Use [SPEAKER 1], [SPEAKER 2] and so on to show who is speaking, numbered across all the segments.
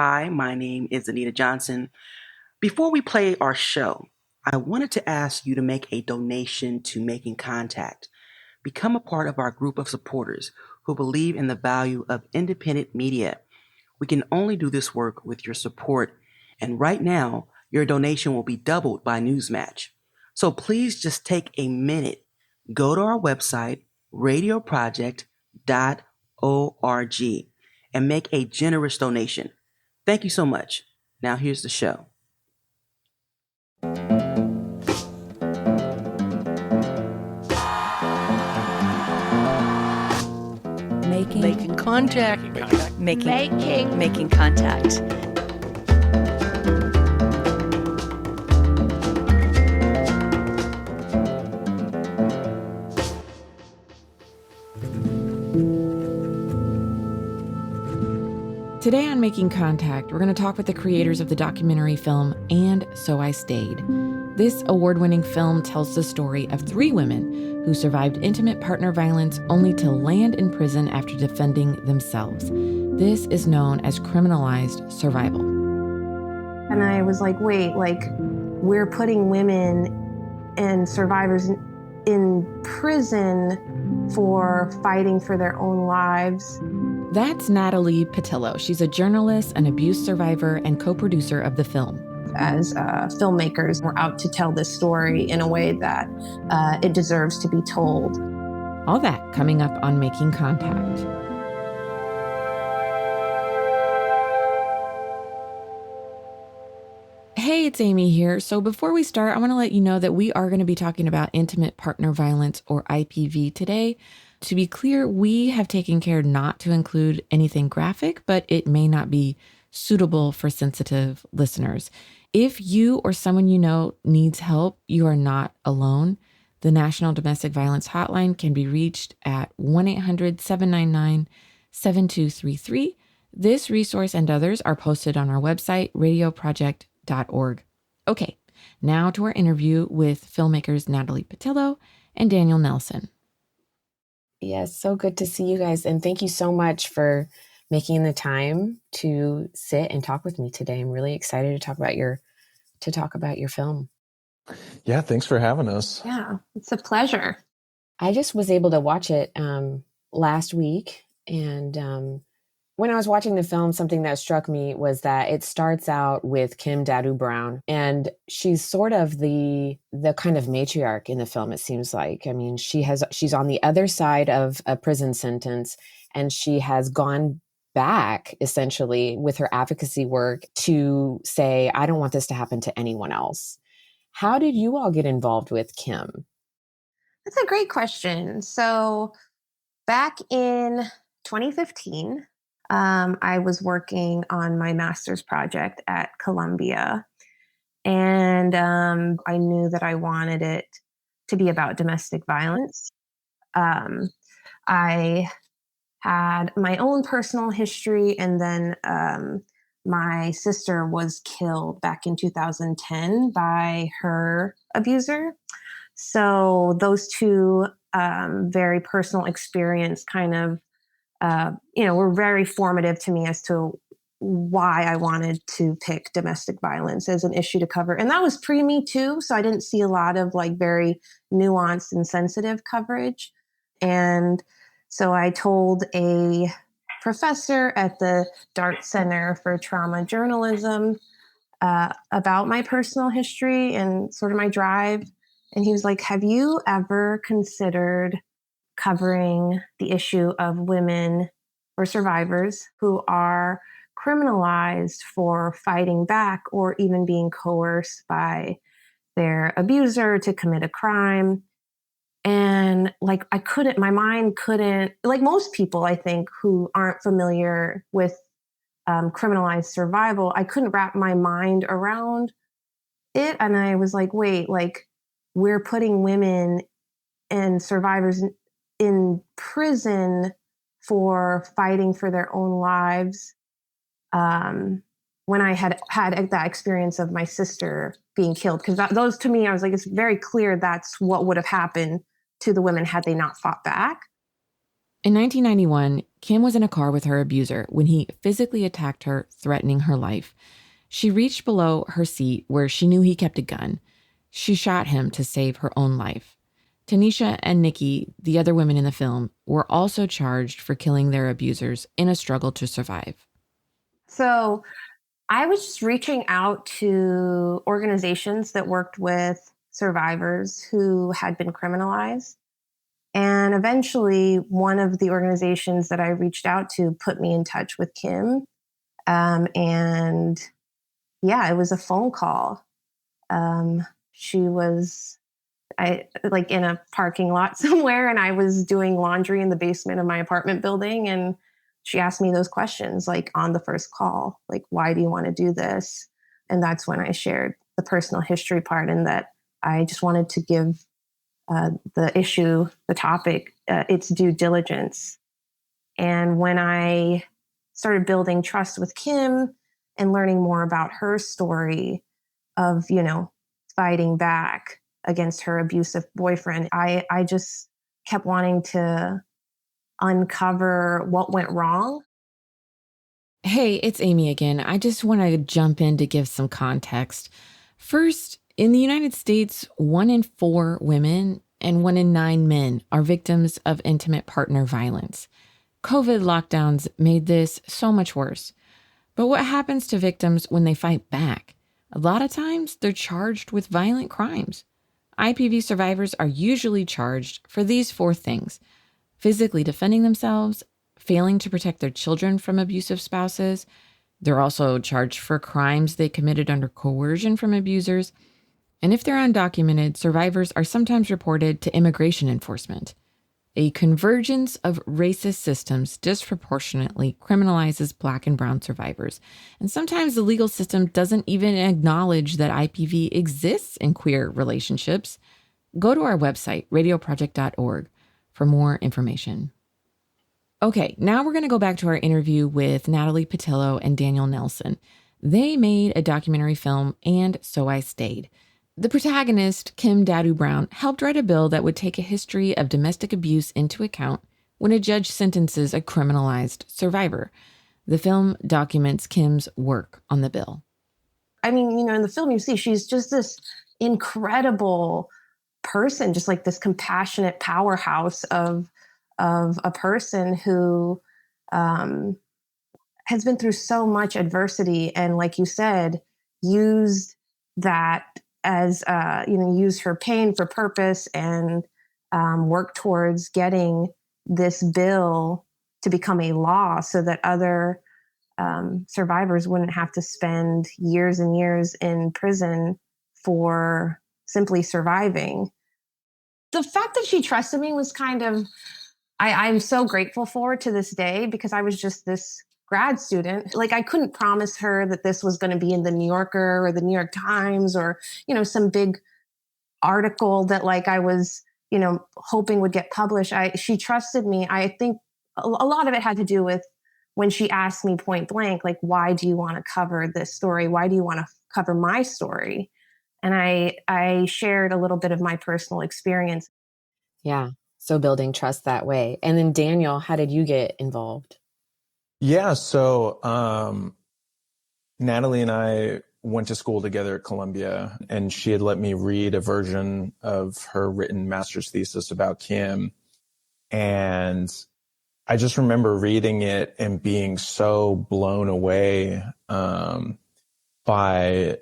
[SPEAKER 1] Hi, my name is Anita Johnson. Before we play our show, I wanted to ask you to make a donation to Making Contact. Become a part of our group of supporters who believe in the value of independent media. We can only do this work with your support, and right now, your donation will be doubled by Newsmatch. So please just take a minute, go to our website, radioproject.org, and make a generous donation. Thank you so much. Now here's the show.
[SPEAKER 2] Making contact.
[SPEAKER 3] Making contact.
[SPEAKER 4] Today on Making Contact, we're going to talk with the creators of the documentary film And So I Stayed. This award-winning film tells the story of three women who survived intimate partner violence only to land in prison after defending themselves. This is known as criminalized survival.
[SPEAKER 5] And I was like, wait, we're putting women and survivors in prison for fighting for their own lives.
[SPEAKER 4] That's Natalie Pattillo. She's a journalist, an abuse survivor, and co-producer of the film.
[SPEAKER 5] As filmmakers, we're out to tell this story in a way that it deserves to be told.
[SPEAKER 4] All that coming up on Making Contact. Hey, it's Amy here. So before we start, I want to let you know that we are going to be talking about intimate partner violence, or IPV, today. To be clear, we have taken care not to include anything graphic, but it may not be suitable for sensitive listeners. If you or someone you know needs help, you are not alone. The National Domestic Violence Hotline can be reached at 1-800-799-7233. This resource and others are posted on our website, radioproject.org. Okay, now to our interview with filmmakers Natalie Pattillo and Daniel Nelson.
[SPEAKER 6] Yes, so good to see you guys. And thank you so much for making the time to sit and talk with me today. I'm really excited to talk about your film.
[SPEAKER 7] Yeah, thanks for having us.
[SPEAKER 5] Yeah, it's a pleasure.
[SPEAKER 6] I just was able to watch it last week. And when I was watching the film, something that struck me was that it starts out with Kim Dadou Brown, and she's sort of the kind of matriarch in the film, it seems like. I mean, she's on the other side of a prison sentence, and she has gone back essentially with her advocacy work to say, I don't want this to happen to anyone else. How did you all get involved with Kim?
[SPEAKER 5] That's a great question. So back in 2015, I was working on my master's project at Columbia, and I knew that I wanted it to be about domestic violence. I had my own personal history, and then my sister was killed back in 2010 by her abuser. So those two very personal experience kind of were very formative to me as to why I wanted to pick domestic violence as an issue to cover. And that was pre-Me Too, so I didn't see a lot of very nuanced and sensitive coverage. And so I told a professor at the Dart Center for Trauma Journalism about my personal history and sort of my drive. And he was like, have you ever considered covering the issue of women or survivors who are criminalized for fighting back or even being coerced by their abuser to commit a crime? And my mind couldn't, like most people, I think, who aren't familiar with criminalized survival, I couldn't wrap my mind around it. And I was like, wait, we're putting women and survivors in prison for fighting for their own lives. When I had that experience of my sister being killed, because those to me, I was like, it's very clear that's what would have happened to the women had they not fought back.
[SPEAKER 4] In 1991, Kim was in a car with her abuser when he physically attacked her, threatening her life. She reached below her seat where she knew he kept a gun. She shot him to save her own life. Tanisha and Nikki, the other women in the film, were also charged for killing their abusers in a struggle to survive.
[SPEAKER 5] So I was just reaching out to organizations that worked with survivors who had been criminalized. And eventually, one of the organizations that I reached out to put me in touch with Kim. And yeah, it was a phone call. She was in a parking lot somewhere, and I was doing laundry in the basement of my apartment building. And she asked me those questions, like on the first call, like, why do you want to do this? And that's when I shared the personal history part, and that I just wanted to give the issue, the topic, its due diligence. And when I started building trust with Kim and learning more about her story of, fighting back against her abusive boyfriend, I just kept wanting to uncover what went wrong.
[SPEAKER 4] Hey, it's Amy again. I just want to jump in to give some context. First, in the United States, 1 in 4 women and 1 in 9 men are victims of intimate partner violence. COVID lockdowns made this so much worse. But what happens to victims when they fight back? A lot of times, they're charged with violent crimes. IPV survivors are usually charged for these 4 things: physically defending themselves, failing to protect their children from abusive spouses. They're also charged for crimes they committed under coercion from abusers. And if they're undocumented, survivors are sometimes reported to immigration enforcement. A convergence of racist systems disproportionately criminalizes Black and Brown survivors. And sometimes the legal system doesn't even acknowledge that IPV exists in queer relationships. Go to our website, radioproject.org, for more information. Okay, now we're going to go back to our interview with Natalie Pattillo and Daniel Nelson. They made a documentary film, And So I Stayed. The protagonist, Kim Dadou Brown, helped write a bill that would take a history of domestic abuse into account when a judge sentences a criminalized survivor. The film documents Kim's work on the bill.
[SPEAKER 5] I mean, in the film you see, she's just this incredible person, just like this compassionate powerhouse of a person who has been through so much adversity, and like you said, used that as use her pain for purpose, and work towards getting this bill to become a law so that other survivors wouldn't have to spend years and years in prison for simply surviving. The fact that she trusted me was kind of, I'm so grateful for to this day, because I was just this grad student. Like, I couldn't promise her that this was going to be in the New Yorker or the New York Times or, some big article that I was, hoping would get published. She trusted me. I think a lot of it had to do with when she asked me point blank, like, why do you want to cover this story? Why do you want to cover my story? And I shared a little bit of my personal experience.
[SPEAKER 6] Yeah. So building trust that way. And then Daniel, how did you get involved?
[SPEAKER 7] Yeah, so Natalie and I went to school together at Columbia, and she had let me read a version of her written master's thesis about Kim. And I just remember reading it and being so blown away by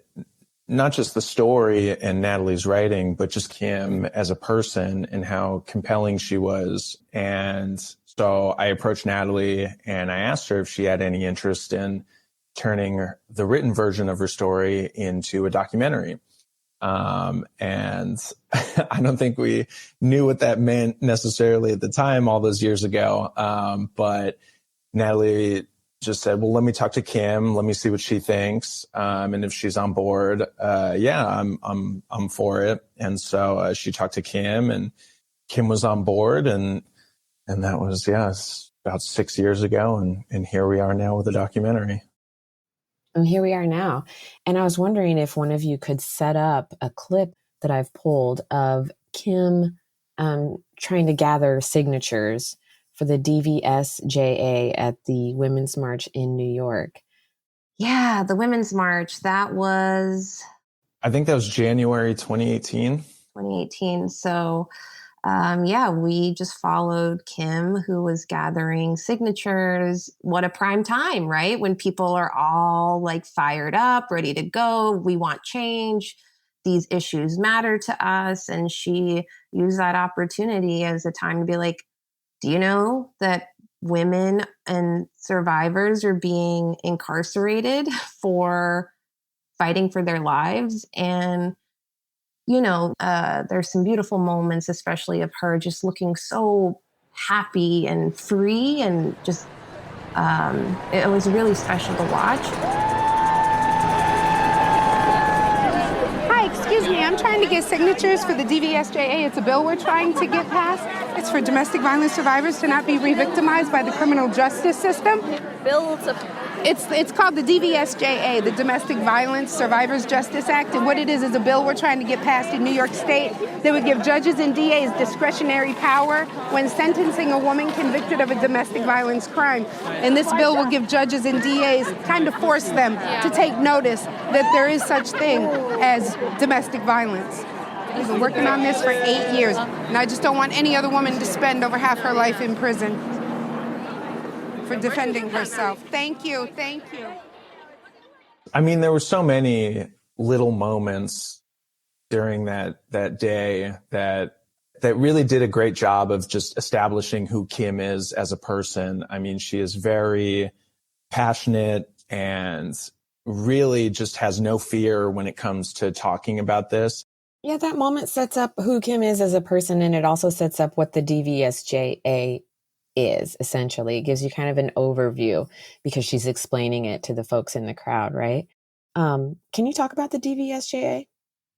[SPEAKER 7] not just the story and Natalie's writing, but just Kim as a person and how compelling she was. And so I approached Natalie and I asked her if she had any interest in turning the written version of her story into a documentary. And I don't think we knew what that meant necessarily at the time, all those years ago. But Natalie just said, well, let me talk to Kim. Let me see what she thinks. And if she's on board, yeah, I'm for it. And so she talked to Kim, and Kim was on board. And that was, about 6 years ago. And here we are now with a documentary.
[SPEAKER 6] And here we are now. And I was wondering if one of you could set up a clip that I've pulled of Kim trying to gather signatures for the DVSJA at the Women's March in New York.
[SPEAKER 5] Yeah, the Women's March, that was...
[SPEAKER 7] I think that was January 2018.
[SPEAKER 5] 2018. So, we just followed Kim, who was gathering signatures. What a prime time, right? When people are all like fired up, ready to go. We want change. These issues matter to us. And she used that opportunity as a time to be like, do you know that women and survivors are being incarcerated for fighting for their lives? And, there's some beautiful moments, especially of her just looking so happy and free, and just, it was really special to watch.
[SPEAKER 8] Hi, excuse me, I'm trying to get signatures for the DVSJA. It's a bill we're trying to get passed. It's for domestic violence survivors to not be re-victimized by the criminal justice system. It's called the DVSJA, the Domestic Violence Survivors Justice Act. And what it is a bill we're trying to get passed in New York State that would give judges and DAs discretionary power when sentencing a woman convicted of a domestic violence crime. And this bill will give judges and DAs, kind of force them to take notice that there is such thing as domestic violence. We've been working on this for 8 years, and I just don't want any other woman to spend over half her life in prison for defending herself. Thank you.
[SPEAKER 7] I mean, there were so many little moments during that day that really did a great job of just establishing who Kim is as a person. I mean, she is very passionate and really just has no fear when it comes to talking about this.
[SPEAKER 6] Yeah, that moment sets up who Kim is as a person, and it also sets up what the DVSJA is, essentially. It gives you kind of an overview because she's explaining it to the folks in the crowd, right? Can you talk about the DVSJA?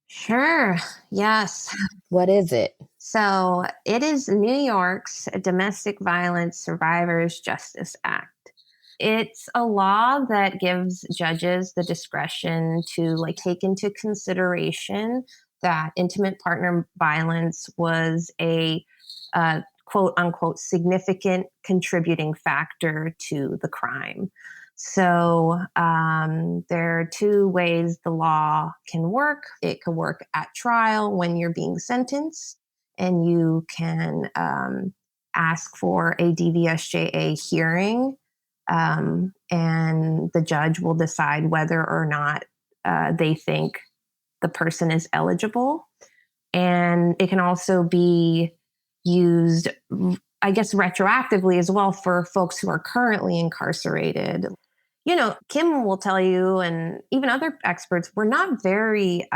[SPEAKER 5] Sure. Yes.
[SPEAKER 6] What is it?
[SPEAKER 5] So it is New York's Domestic Violence Survivors Justice Act. It's a law that gives judges the discretion to take into consideration that intimate partner violence was a quote unquote significant contributing factor to the crime. So there are two ways the law can work. It could work at trial when you're being sentenced, and you can ask for a DVSJA hearing, and the judge will decide whether or not they think the person is eligible. And it can also be used, I guess, retroactively as well for folks who are currently incarcerated. Kim will tell you, and even other experts, we're not very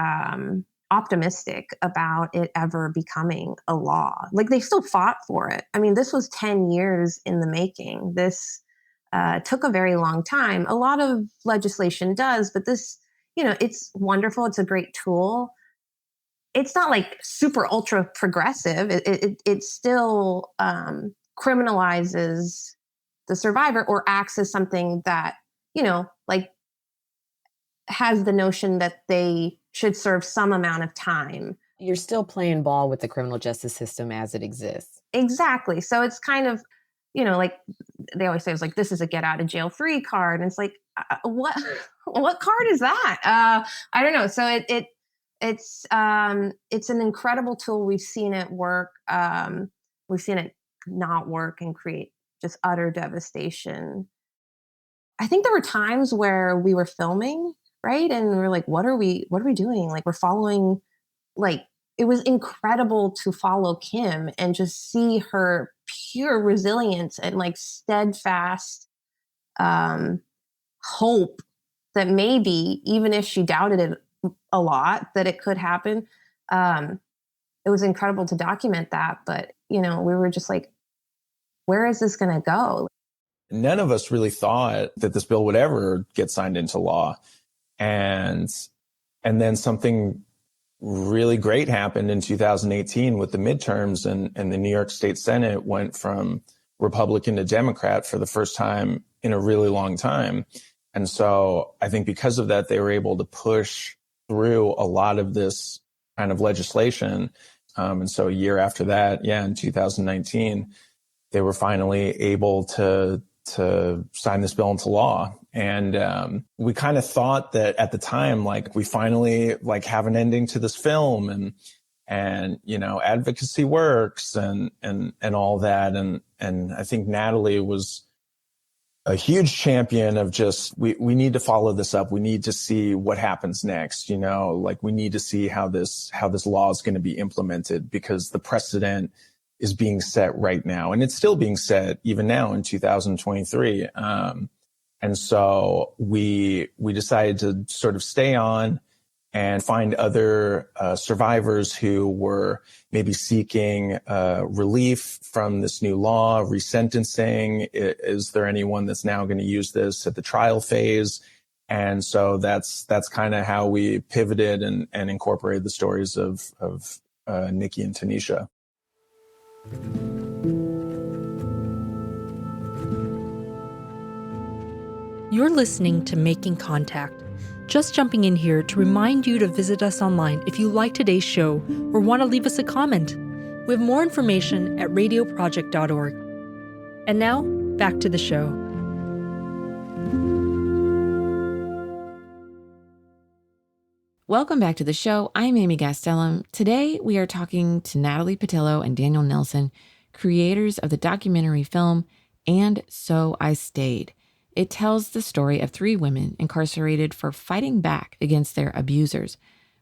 [SPEAKER 5] optimistic about it ever becoming a law. They still fought for it. I mean, this was 10 years in the making. This took a very long time. A lot of legislation does, but this, it's wonderful. It's a great tool. It's not super ultra progressive. It still criminalizes the survivor, or acts as something that, has the notion that they should serve some amount of time.
[SPEAKER 6] You're still playing ball with the criminal justice system as it exists.
[SPEAKER 5] Exactly. So it's kind of, they always say, it's this is a get out of jail free card. And it's what card is that? I don't know. So it's an incredible tool. We've seen it work. We've seen it not work and create just utter devastation. I think there were times where we were filming, right? And we were what are we doing? We're following, it was incredible to follow Kim and just see her pure resilience and steadfast hope that maybe, even if she doubted it a lot, that it could happen. It was incredible to document that, but we were just where is this going to go?
[SPEAKER 7] None of us really thought that this bill would ever get signed into law. And then something really great happened in 2018 with the midterms, and the New York State Senate went from Republican to Democrat for the first time in a really long time. And so I think because of that, they were able to push through a lot of this kind of legislation. And so a year after that, in 2019, they were finally able to sign this bill into law. And we kind of thought that at the time, like, we finally like have an ending to this film, and you know, advocacy works and all that. And I think Natalie was a huge champion of just, we need to follow this up. We need to see what happens next. You know, like, we need to see how this law is going to be implemented, because the precedent is being set right now. And it's still being set even now in 2023. And so we decided to sort of stay on and find other survivors who were maybe seeking relief from this new law, resentencing. Is there anyone that's now going to use this at the trial phase? And so that's kind of how we pivoted and incorporated the stories of Nikki and Tanisha.
[SPEAKER 3] You're listening to Making Contact. Just jumping in here to remind you to visit us online if you like today's show or want to leave us a comment. We have more information at radioproject.org. And now, back to the show.
[SPEAKER 4] Welcome back to the show. I'm Amy Gastelum. Today, we are talking to Natalie Pattillo and Daniel Nelson, creators of the documentary film And So I Stayed. It tells the story of 3 women incarcerated for fighting back against their abusers.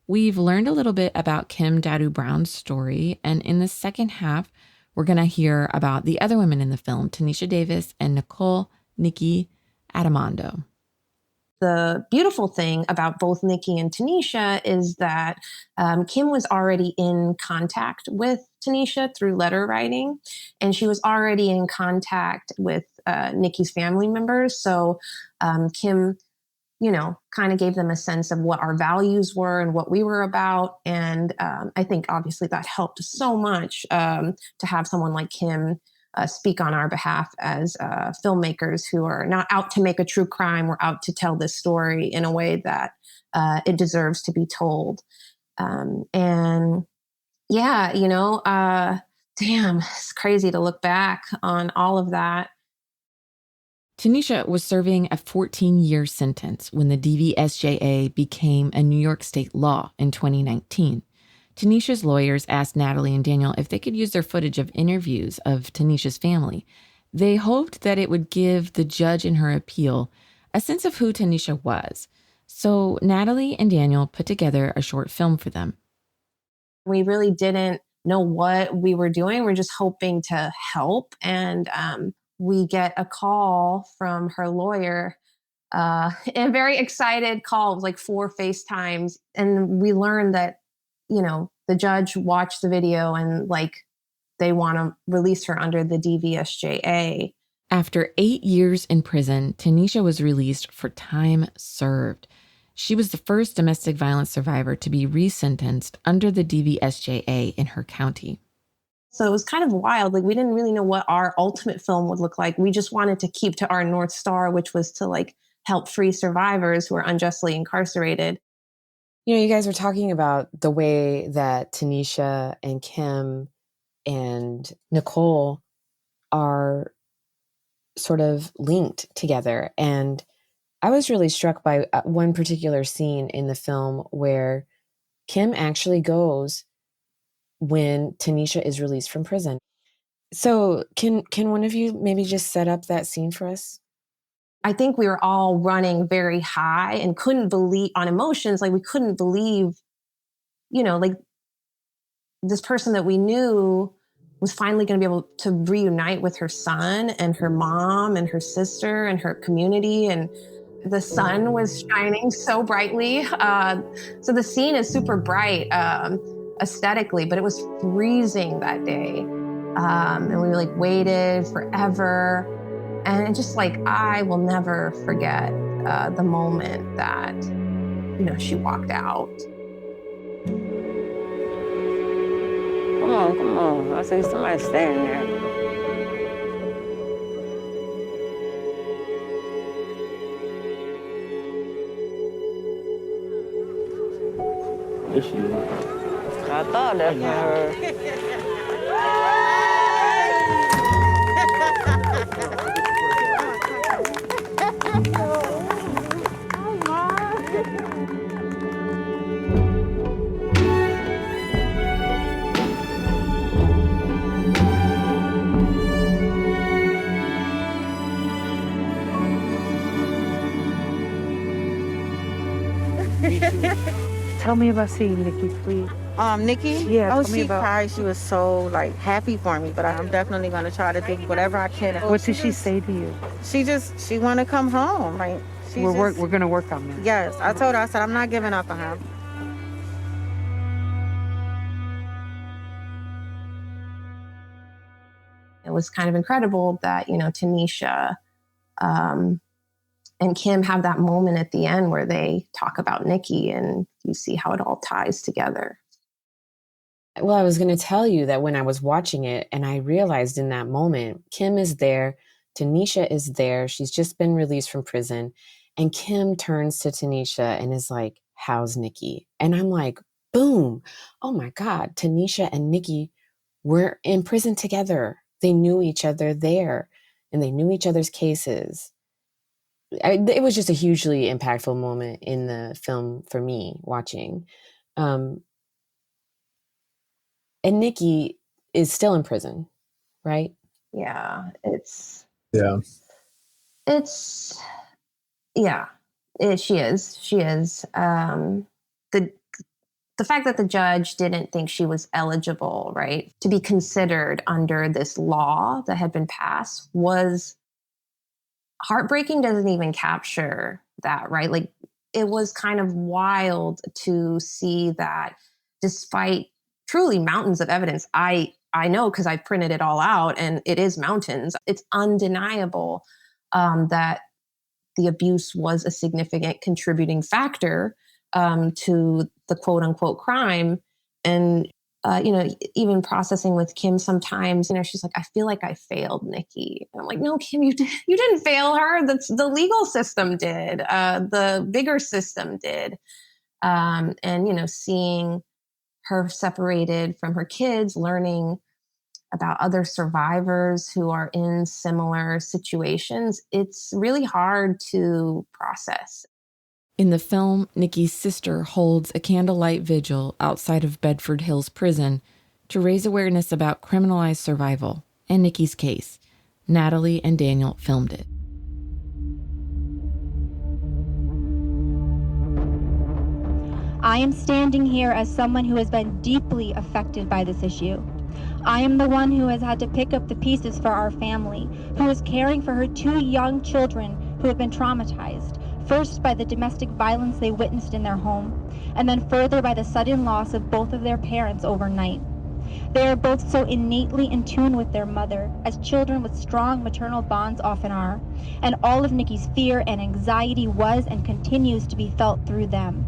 [SPEAKER 4] We've learned a little bit about Kim Dadou Brown's story, and in the second half, we're going to hear about the other women in the film, Tanisha Davis and Nikki Addimando.
[SPEAKER 5] The beautiful thing about both Nikki and Tanisha is that Kim was already in contact with Tanisha through letter writing, and she was already in contact with Nikki's family members. So Kim, you know, kind of gave them a sense of what our values were and what we were about. And I think obviously that helped so much to have someone like Kim speak on our behalf as filmmakers who are not out to make a true crime. We're out to tell this story in a way that it deserves to be told. And yeah, you know, damn, it's crazy to look back on all of that.
[SPEAKER 4] Tanisha was serving a 14-year sentence when the DVSJA became a New York state law in 2019. Tanisha's lawyers asked Natalie and Daniel if they could use their footage of interviews of Tanisha's family. They hoped that it would give the judge in her appeal a sense of who Tanisha was. So Natalie and Daniel put together a short film for them.
[SPEAKER 5] We really didn't know what we were doing. We're just hoping to help. And we get a call from her lawyer, a very excited call. It was like 4 FaceTimes. And we learned that, you know, the judge watched the video and like they want to release her under the DVSJA.
[SPEAKER 4] After 8 years in prison, Tanisha was released for time served. She was the first domestic violence survivor to be resentenced under the DVSJA in her county.
[SPEAKER 5] So it was kind of wild. Like, we didn't really know what our ultimate film would look like. We just wanted to keep to our North Star, which was to like help free survivors who are unjustly incarcerated.
[SPEAKER 6] You know, you guys were talking about the way that Tanisha and Kim and Nicole are sort of linked together. And I was really struck by one particular scene in the film where Kim actually goes when Tanisha is released from prison. So can one of you maybe just set up that scene for us?
[SPEAKER 5] I think we were all running very high and couldn't believe on emotions. Like, we couldn't believe, you know, like this person that we knew was finally going to be able to reunite with her son and her mom and her sister and her community. And the sun was shining so brightly. So the scene is super bright aesthetically, but it was freezing that day. And we like waited forever. And it just like, I will never forget the moment that, you know, she walked out.
[SPEAKER 9] Come on. I see somebody standing there. I thought that's her.
[SPEAKER 2] Tell me about seeing Nikki, please.
[SPEAKER 10] Nikki?
[SPEAKER 2] Yeah,
[SPEAKER 10] Oh,
[SPEAKER 2] tell me
[SPEAKER 10] she
[SPEAKER 2] about.
[SPEAKER 10] cried. She was so like happy for me, but I'm definitely gonna try to do whatever I can.
[SPEAKER 2] What did she say to you?
[SPEAKER 10] She wanna come home. Like
[SPEAKER 2] We're gonna work on that.
[SPEAKER 10] Yes, I told her, I said, I'm not giving up on her.
[SPEAKER 5] It was kind of incredible that, Tanisha and Kim have that moment at the end where they talk about Nikki and you see how it all ties together.
[SPEAKER 6] Well, I was going to tell you that when I was watching it and I realized in that moment, Kim is there, Tanisha is there. She's just been released from prison. And Kim turns to Tanisha and is like, how's Nikki? And I'm like, boom. Oh my God. Tanisha and Nikki were in prison together. They knew each other there and they knew each other's cases. It was just a hugely impactful moment in the film for me watching. And Nikki is still in prison, right?
[SPEAKER 5] Yeah, she is. She is. The fact that the judge didn't think she was eligible, right, to be considered under this law that had been passed was heartbreaking. Doesn't even capture that, right? Like, it was kind of wild to see that despite truly mountains of evidence, I know because I printed it all out and it is mountains. It's undeniable that the abuse was a significant contributing factor to the quote unquote crime. And, even processing with Kim sometimes, she's like, I feel like I failed Nikki. And I'm like, no, Kim, you didn't fail her. That's the legal system did. The bigger system did. And, seeing her separated from her kids, learning about other survivors who are in similar situations, it's really hard to process.
[SPEAKER 4] In the film, Nikki's sister holds a candlelight vigil outside of Bedford Hills Prison to raise awareness about criminalized survival and Nikki's case. Natalie and Daniel filmed it.
[SPEAKER 11] I am standing here as someone who has been deeply affected by this issue. I am the one who has had to pick up the pieces for our family, who is caring for her 2 young children who have been traumatized, first by the domestic violence they witnessed in their home, and then further by the sudden loss of both of their parents overnight. They are both so innately in tune with their mother, as children with strong maternal bonds often are, and all of Nikki's fear and anxiety was and continues to be felt through them.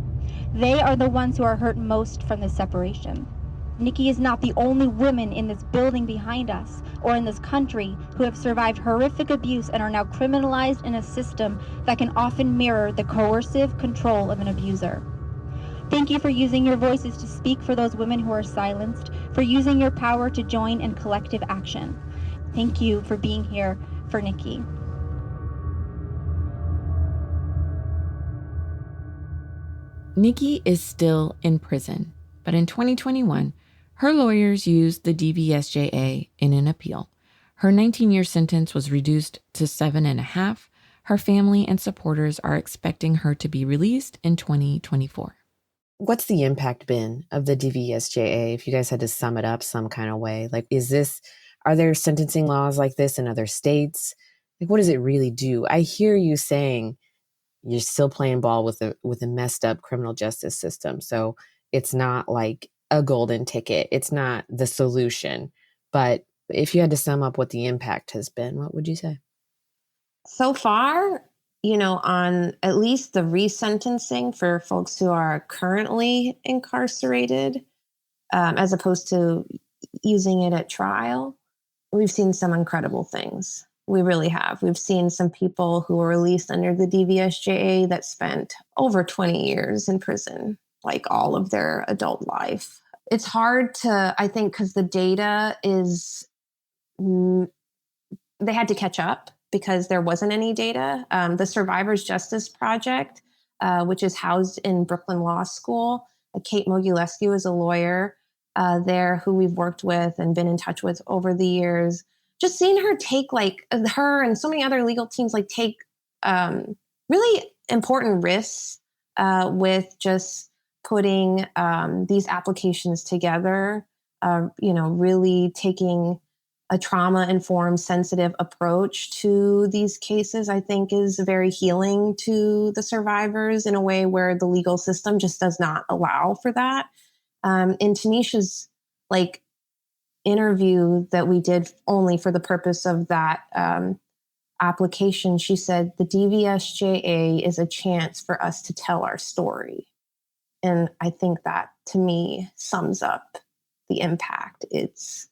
[SPEAKER 11] They are the ones who are hurt most from this separation. Nikki is not the only woman in this building behind us or in this country who have survived horrific abuse and are now criminalized in a system that can often mirror the coercive control of an abuser. Thank you for using your voices to speak for those women who are silenced, for using your power to join in collective action. Thank you for being here for Nikki.
[SPEAKER 4] Nikki is still in prison, but in 2021, her lawyers used the DVSJA in an appeal. Her 19-year sentence was reduced to 7.5. Her family and supporters are expecting her to be released in 2024.
[SPEAKER 6] What's the impact been of the DVSJA, if you guys had to sum it up some kind of way? Like, are there sentencing laws like this in other states? Like, what does it really do? I hear you saying you're still playing ball with a messed up criminal justice system. So it's not like a golden ticket. It's not the solution. But if you had to sum up what the impact has been, what would you say?
[SPEAKER 5] So far, on at least the resentencing for folks who are currently incarcerated, as opposed to using it at trial, we've seen some incredible things. We really have. We've seen some people who were released under the DVSJA that spent over 20 years in prison, like all of their adult life. It's hard to, I think, because the data is, they had to catch up because there wasn't any data. The Survivors Justice Project which is housed in Brooklyn Law School. Kate Mogulescu is a lawyer there who we've worked with and been in touch with over the years. Just seeing her take, like, her and so many other legal teams, like, take really important risks with just putting these applications together, really taking a trauma-informed, sensitive approach to these cases, I think is very healing to the survivors in a way where the legal system just does not allow for that. In Tanisha's interview that we did only for the purpose of that application, she said the DVSJA is a chance for us to tell our story. And I think that, to me, sums up the impact. It's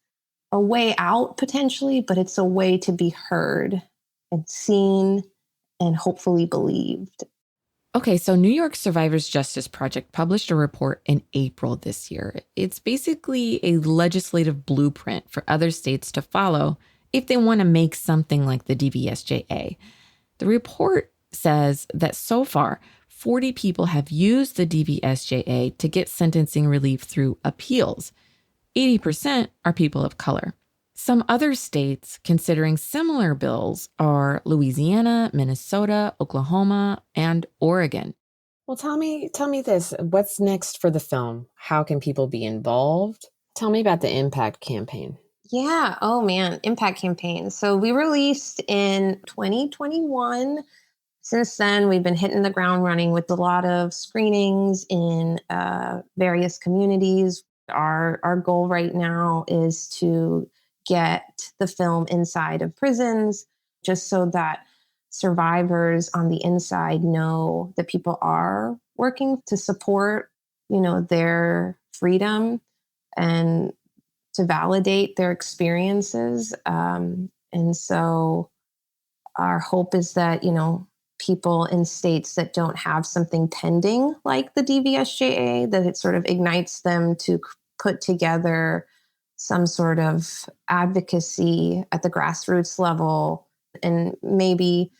[SPEAKER 5] a way out potentially, but it's a way to be heard and seen and hopefully believed.
[SPEAKER 4] Okay, so New York Survivors Justice Project published a report in April this year. It's basically a legislative blueprint for other states to follow if they want to make something like the DVSJA. The report says that so far, 40 people have used the DVSJA to get sentencing relief through appeals. 80% are people of color. Some other states considering similar bills are Louisiana, Minnesota, Oklahoma, and Oregon.
[SPEAKER 6] Well, tell me this. What's next for the film? How can people be involved? Tell me about the Impact campaign.
[SPEAKER 5] Yeah. Oh, man. Impact campaign. So we released in 2021. Since then, we've been hitting the ground running with a lot of screenings in various communities. Our goal right now is to get the film inside of prisons, just so that survivors on the inside know that people are working to support, their freedom and to validate their experiences. And so our hope is that, people in states that don't have something pending like the DVSJA, that it sort of ignites them to put together some sort of advocacy at the grassroots level and maybe,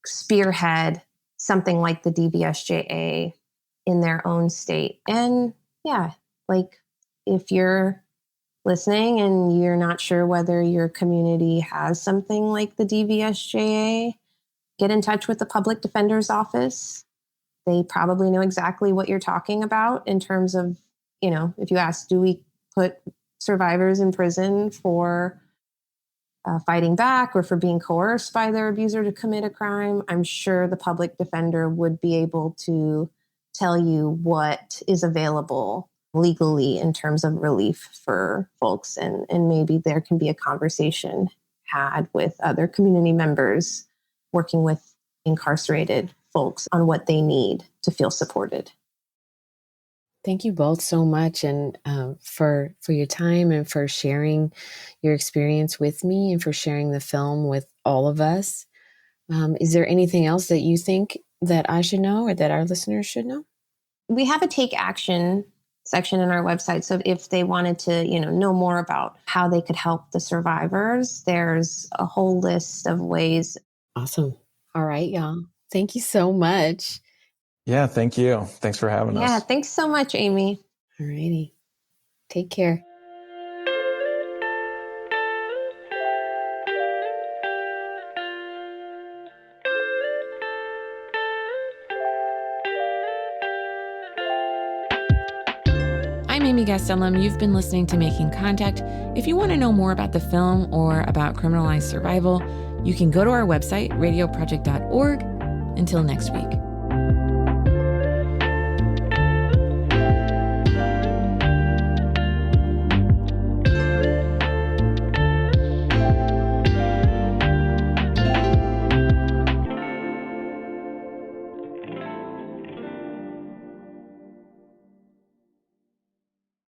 [SPEAKER 5] spearhead something like the DVSJA in their own state. And yeah, if you're listening and you're not sure whether your community has something like the DVSJA, get in touch with the public defender's office. They probably know exactly what you're talking about in terms of, if you ask, do we put survivors in prison for fighting back or for being coerced by their abuser to commit a crime? I'm sure the public defender would be able to tell you what is available legally in terms of relief for folks. And maybe there can be a conversation had with other community members working with incarcerated folks on what they need to feel supported.
[SPEAKER 6] Thank you both so much, and for your time and for sharing your experience with me and for sharing the film with all of us. Is there anything else that you think that I should know or that our listeners should know?
[SPEAKER 5] We have a take action section in our website. So if they wanted to, know more about how they could help the survivors, there's a whole list of ways.
[SPEAKER 6] Awesome. All right, y'all. Thank you so much.
[SPEAKER 7] Yeah, thank you. Thanks for having us.
[SPEAKER 5] Yeah, thanks so much, Amy.
[SPEAKER 6] All righty. Take care.
[SPEAKER 4] I'm Amy Gastelum. You've been listening to Making Contact. If you want to know more about the film or about criminalized survival, you can go to our website, radioproject.org. Until next week.